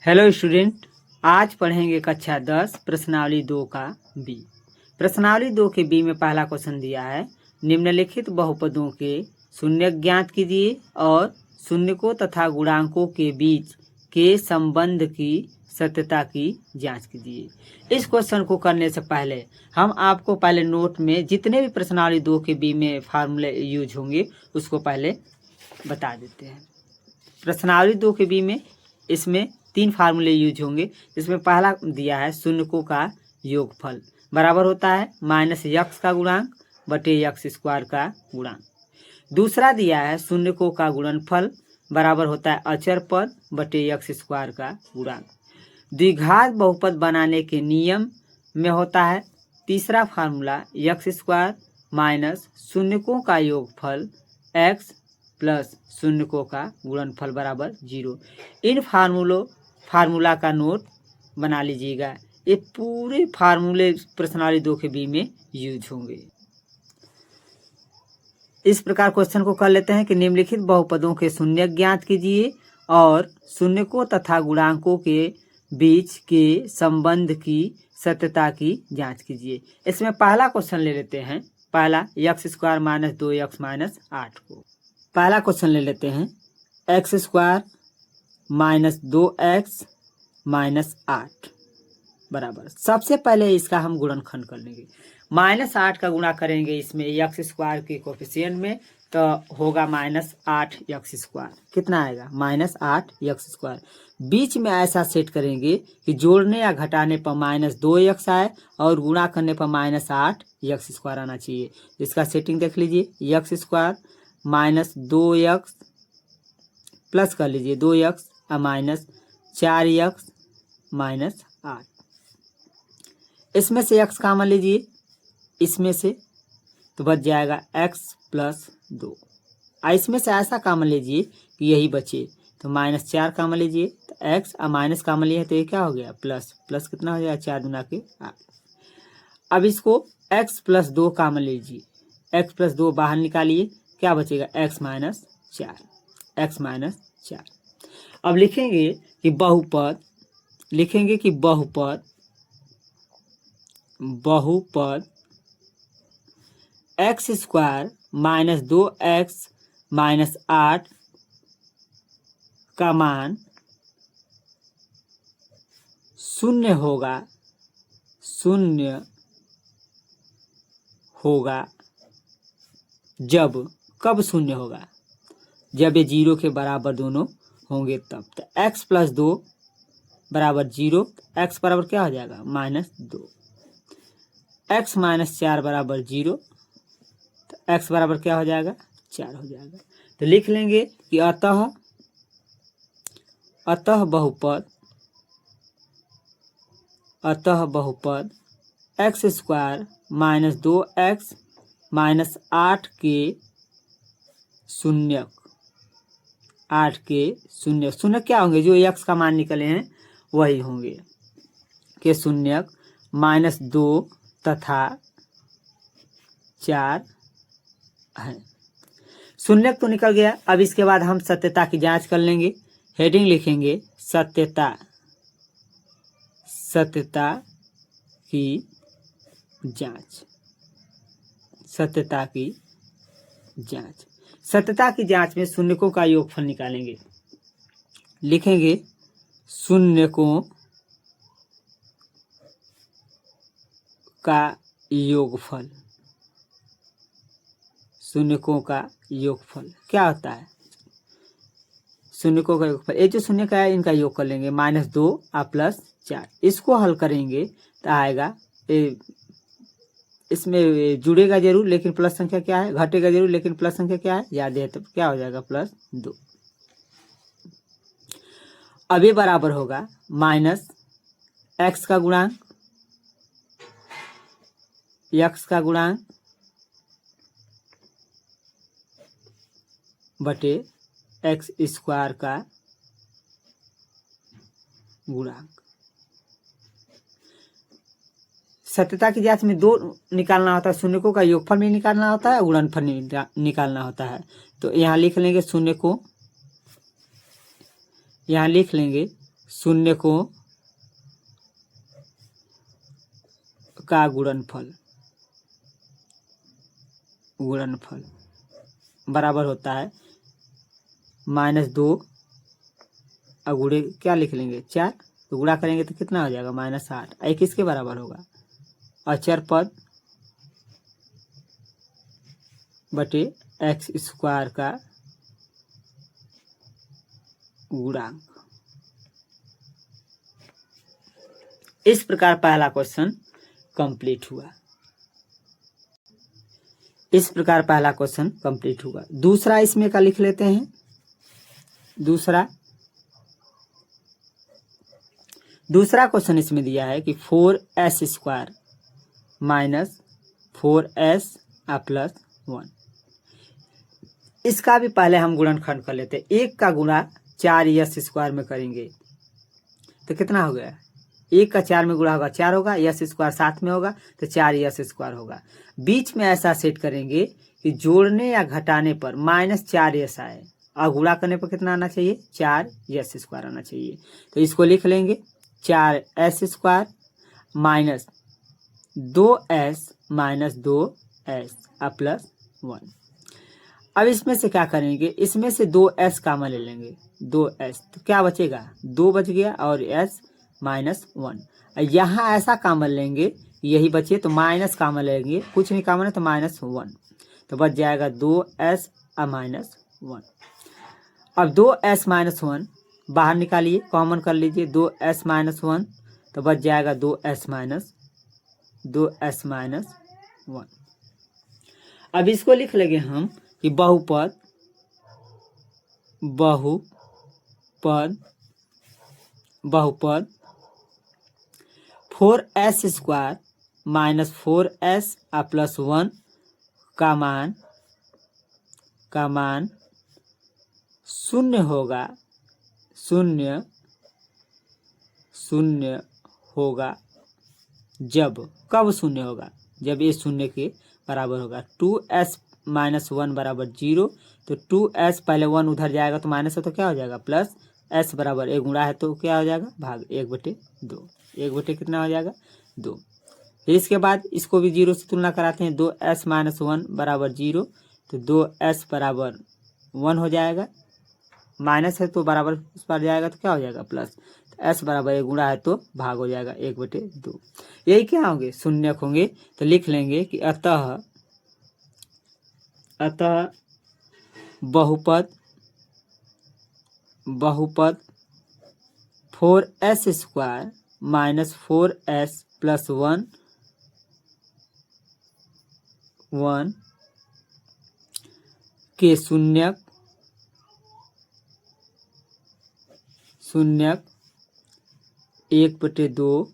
Hello student, आज पढ़ेंगे कक्षा 10 प्रश्नावली 2 का बी। प्रश्नावली 2 के बी में पहला क्वेश्चन दिया है, निम्नलिखित बहुपदों के शून्य ज्ञात कीजिए और शून्यकों तथा गुणांकों के बीच के संबंध की सत्यता की जांच कीजिए। इस क्वेश्चन को करने से पहले हम आपको पहले नोट में जितने भी प्रश्नावली 2 के बी में फार्मूले यूज होंगे उसको पहले बता देते हैं। प्रश्नावली 2 के बी में इसमें 3 फार्मूले यूज होंगे। इसमें पहला दिया है शून्यकों का योगफल बराबर होता है माइनस यक्स का गुणांक बटे यक्स स्क्वायर का गुणांक। दूसरा दिया है शून्यकों का गुणनफल बराबर होता है अचर पद बटे यक्स स्क्वायर का गुणांक। द्विघात बहुपद बनाने के नियम में होता है तीसरा फार्मूला यक्स स्क्वायर माइनस शून्यकों का योगफल एक्स प्लस शून्यकों का गुणनफल बराबर 0। इन फार्मूला का नोट बना लीजिएगा। ये पूरे फार्मूले प्रश्नावली 2 के बी में यूज होंगे। इस प्रकार क्वेश्चन को कर लेते हैं कि निम्नलिखित बहुपदों के शून्य ज्ञात कीजिए और शून्यकों तथा गुणांकों के बीच के संबंध की सत्यता की जांच कीजिए। इसमें पहला क्वेश्चन ले लेते हैं, पहला x square minus 2x minus 8 को। पहला क्वेश्चन ले लेते हैं x square minus 2x minus 8 बराबर। सबसे पहले इसका हम गुणनखंड कर लेंगे। माइनस 8 का गुणा करेंगे इसमें एक्स स्क्वायर के कोफिशिएंट में तो होगा माइनस 8 एक्स स्क्वायर। कितना आएगा? Minus 8 x square. बीच में ऐसा सेट करेंगे कि जोड़ने या घटाने पर माइनस 2x आए और गुणा करने पर माइनस 8 एक्स स्क्वायर आना चाहिए। इसका सेटिंग देख लीजिए, x square minus 2x plus कर लीजिए 2x और माइनस 4x माइनस 8। इसमें से x कॉमन लीजिए, इसमें से तो बच जाएगा x प्लस 2। इसमें से ऐसा कॉमन लीजिए कि यही बचे, तो माइनस 4 कॉमन लीजिए तो x और माइनस कॉमन लिए तो ये क्या हो गया? प्लस। प्लस कितना हो जाएगा? 4 दूना के 8। अब इसको x प्लस 2 कॉमन लीजिए, x प्लस 2 बाहर निकालिए, क्या बचेगा? x minus 4, x minus 4। अब लिखेंगे कि बहुपद x square minus 2x minus 8 का मान शून्य होगा जब, कब शून्य होगा? जब ये 0 के बराबर दोनों होंगे तब। तो x प्लस 2 बराबर 0, x बराबर क्या हो जाएगा? माइनस 2। x माइनस 4 बराबर 0, तो x बराबर क्या हो जाएगा? 4 हो जाएगा। तो लिख लेंगे कि अतः बहुपद x square minus 2x minus 8 के शून्यक शून्य क्या होंगे? जो x का मान निकले हैं वही होंगे के शून्यक माइनस 2 तथा 4 है। शून्यक तो निकल गया। अब इसके बाद हम सत्यता की जांच कर लेंगे। हेडिंग लिखेंगे सत्यता की जांच। सत्यता की जांच में शून्यकों का योगफल निकालेंगे। लिखेंगे शून्यकों का योगफल क्या होता है? शून्यकों का योगफल, ये जो शून्य का है इनका योग कर लेंगे, माइनस 2 और प्लस 4। इसको हल करेंगे तो आएगा, इसमें जुड़ेगा जरूर लेकिन प्लस संख्या क्या है? घटेगा जरूर लेकिन प्लस संख्या क्या है? याद है तो क्या हो जाएगा? प्लस 2। अब ये बराबर होगा माइनस x का गुणांक बटे एक्स स्क्वायर का गुणांक। सत्यता की जांच में 2 निकालना होता है, शून्यकों का योगफल भी निकालना होता है, गुणनफल निकालना होता है। तो यहाँ लिख लेंगे शून्यकों का गुणनफल बराबर होता है -2 और गुणे क्या लिख लेंगे 4, तो गुणा करेंगे तो कितना हो जाएगा -8। ये किसके बराबर होगा अचर पद बटे x स्क्वायर का गुणांक। इस प्रकार पहला क्वेश्चन कंप्लीट हुआ। दूसरा इसमें का लिख लेते हैं। दूसरा क्वेश्चन इसमें दिया है कि 4s square minus 4s plus 1। इसका भी पहले हम गुणनखंड कर लेते हैं। 1 का गुणा 4s स्क्वायर में करेंगे तो कितना हो गया 1 का 4 में गुणा होगा 4 होगा, यस स्क्वायर साथ में होगा तो 4s स्क्वायर होगा। बीच में ऐसा सेट करेंगे कि जोड़ने या घटाने पर -4s आए और गुणा करने पर कितना आना चाहिए 4s स्क्वायर आना चाहिए। तो इसको लिख लेंगे 4s square minus 2s plus 1। अब इसमें से क्या करेंगे, इसमें से 2s कॉमन ले लेंगे 2s, तो क्या बचेगा 2 बच गया और s -1। यहाँ ऐसा कॉमन लेंगे यही बचे तो माइनस कॉमन लेंगे, कुछ नहीं कॉमन है तो -1, तो बच जाएगा 2s और -1। अब 2s -1 बाहर निकालिए, कॉमन कर लीजिए 2s -1 तो बच जाएगा 2s -1। अब इसको लिख लेंगे हम कि बहुपद 4s square minus 4s plus 1 का मान शून्य होगा कब शून्य होगा जब ये शून्य के बराबर होगा। 2s -1 बराबर 0, तो 2s पहले 1 उधर जाएगा तो माइनस है तो क्या हो जाएगा प्लस, s बराबर 1 गुणा है तो क्या हो जाएगा भाग 1/2, 1 कितना हो जाएगा 2। फिर इसके बाद इसको भी 0 से तुलना कराते हैं। 2s -1 बराबर 0, तो 2s बराबर 1 हो जाएगा, माइनस है तो बराबर उस पर जाएगा तो क्या हो जाएगा प्लस, तो s बराबर 1 गुणा है तो भाग हो जाएगा 1/2। यही क्या होंगे शून्यक होंगे, तो लिख लेंगे कि अतः बहुपद 4s square minus 4s plus 1 के शून्यक 1/2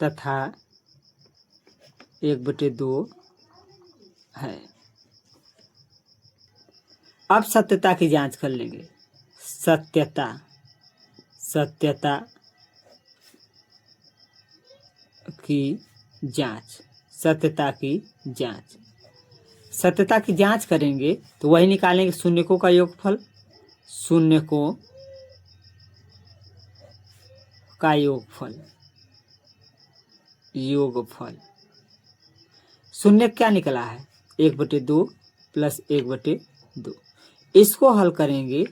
तथा 1/2 है। अब सत्यता की जांच कर लेंगे। सत्यता की जांच करेंगे तो वही निकालेंगे शून्यकों का योगफल। शून्य क्या निकला है 1/2 प्लस 1/2। इसको हल करेंगे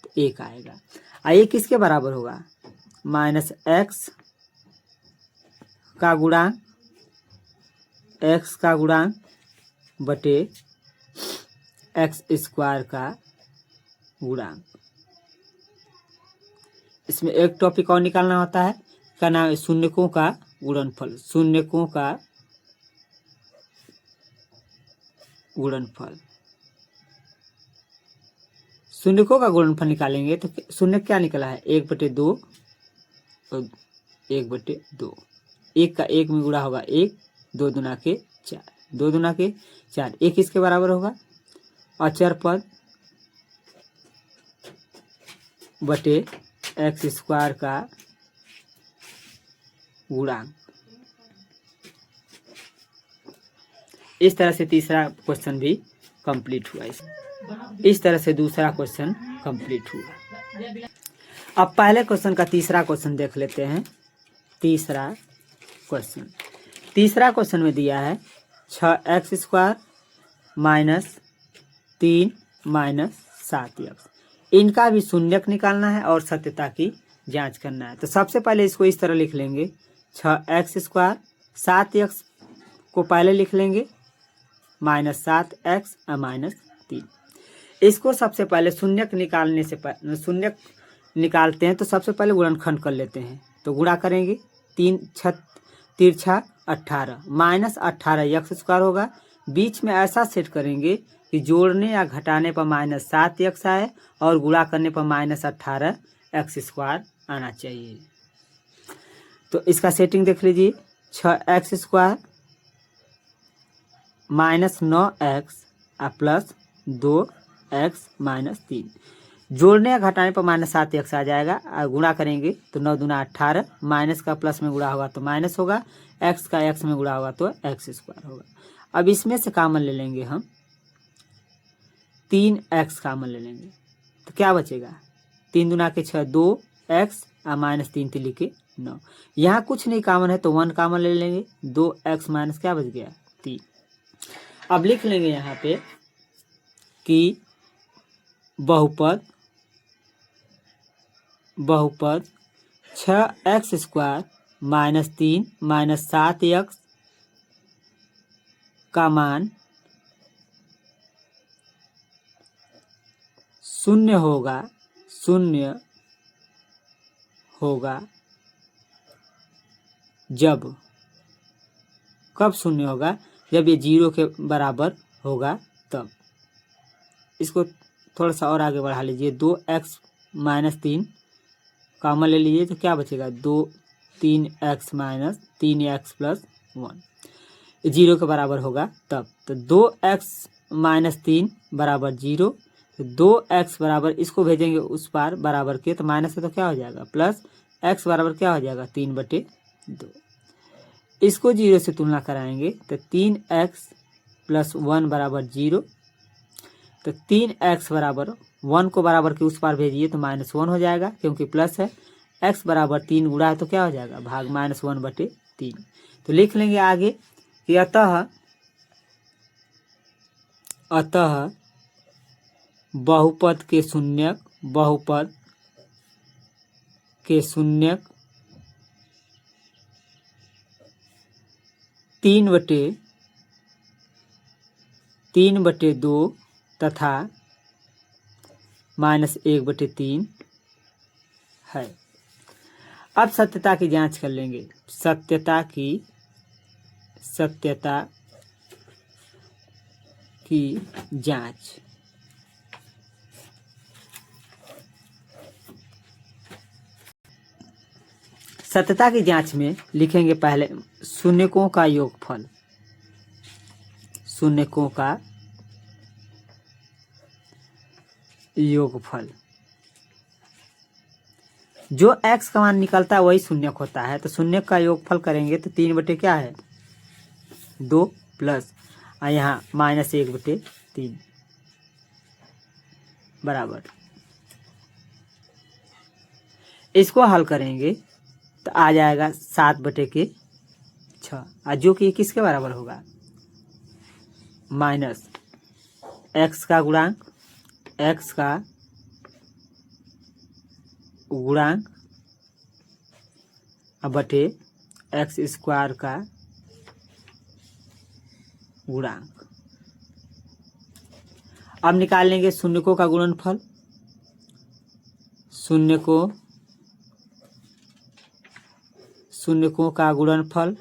तो 1 आएगा। ये किसके बराबर होगा -x का गुणांक बटे x स्क्वायर का गुणांक। इसमें एक टॉपिक और निकालना होता है, क्या नाम है शून्यकों का गुणनफल। शून्यकों का गुणनफल निकालेंगे तो शून्य क्या निकला है 1/2 और 1/2। 1 का 1 में गुणा होगा 1, 2 दूना के 4, 2 दूना के 4। 1 इसके बराबर होगा अचर पद बटे x स्क्वायर का गुणांक। इस तरह से तीसरा क्वेश्चन भी कंप्लीट हुआ। इस तरह से दूसरा क्वेश्चन कंप्लीट हुआ। अब पहले क्वेश्चन का तीसरा क्वेश्चन देख लेते हैं। तीसरा क्वेश्चन में दिया है 6x² माइनस 3 माइनस 7x। इनका भी शून्यक निकालना है और सत्यता की जांच करना है। तो सबसे पहले इसको इस तरह लिख लेंगे 6x², 7x को पहले लिख लेंगे माइनस 7x और माइनस 3। इसको सबसे पहले शून्यक निकालने से शून्यक निकालते हैं तो सबसे पहले गुणनखंड कर लेते हैं। तो गुणा करेंगे 3 6 18 माइनस 18x² होगा। बीच में ऐसा सेट करेंगे कि जोड़ने या घटाने पर माइनस 7x आए और गुणा करने पर माइनस 18x² आना चाहिए। तो इसका सेटिंग देख लीजिए 6x² minus 9x plus 2x minus 3। जोड़ने या घटाने पर माइनस 7x आ जाएगा और गुणा करेंगे तो 9 दूना 18, माइनस का प्लस में गुणा होगा तो माइनस होगा, x का x में गुणा होगा तो x² होगा। अब इसमें से कॉमन ले लेंगे हम 3x कॉमन ले लेंगे तो क्या बचेगा 3 दूना के 6 2x और माइनस 3 3 के 9। यहाँ कुछ नहीं कॉमन है तो 1 कॉमन ले लेंगे 2x माइनस क्या बच गया 3। अब लिख लेंगे यहाँ पे कि बहुपद 6x² माइनस 3 माइनस 7x का मान 0 होगा जब कब 0 होगा जब ये 0 के बराबर होगा तब। इसको थोड़ा सा और आगे बढ़ा लीजिए 2x माइनस 3 कॉमन ले लीजिए तो क्या बचेगा 3x माइनस 3x प्लस 1 0 के बराबर होगा तब। तो 2x माइनस 3 बराबर 0, तो 2x बराबर इसको भेजेंगे उस पार बराबर के तो माइनस है तो क्या हो जाएगा प्लस, x बराबर क्या हो जाएगा 3/2। इसको 0 से तुलना कराएंगे तो 3x प्लस 1 बराबर 0, तो 3x बराबर 1 को बराबर के उस पार भेजिए तो माइनस 1 हो जाएगा क्योंकि प्लस है। x बराबर 3 गुणा है तो क्या हो जाएगा भाग माइनस 1/3। तो लिख लेंगे आगे कि अतः बहुपद के शून्यक 3/2 तथा माइनस 1/3 है। अब सत्यता की जांच कर लेंगे। सत्यता की जांच। सत्यता की जांच में लिखेंगे पहले शून्यकों का योगफल। जो x का मान निकलता है वही शून्यक होता है। तो शून्यक का योगफल करेंगे तो 3 क्या है 2 प्लस यहाँ माइनस 1/3 बराबर। इसको हल करेंगे तो आ जाएगा 7/6 और जो कि किसके बराबर होगा माइनस x का गुणांक बटे x² का गुणांक। अब निकाल लेंगे शून्यकों का गुणनफल। शून्यकों का गुणनफल।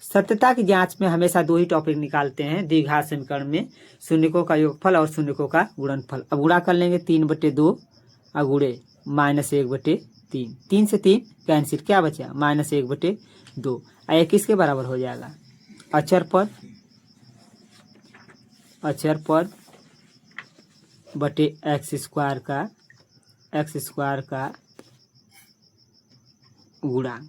सत्यता की जांच में हमेशा 2 ही टॉपिक निकालते हैं द्विघात समीकरण में, शून्यकों का योगफल और शून्यकों का गुणनफल। अब गुणा कर लेंगे 3/2 और गुणे माइनस 1/3। 3 से 3 कैंसिल, क्या बचा माइनस 1/2। ये किसके बराबर हो जाएगा अचर पद बटे x² का गुणांक।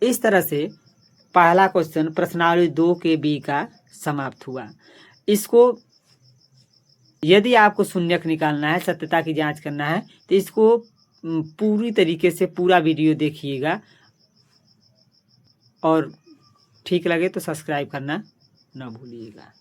इस तरह से पहला क्वेश्चन प्रश्नावली 2 के बी का समाप्त हुआ। इसको यदि आपको शून्यक निकालना है, सत्यता की जांच करना है, तो इसको पूरी तरीके से पूरा वीडियो देखिएगा और ठीक लगे तो सब्सक्राइब करना न भूलिएगा।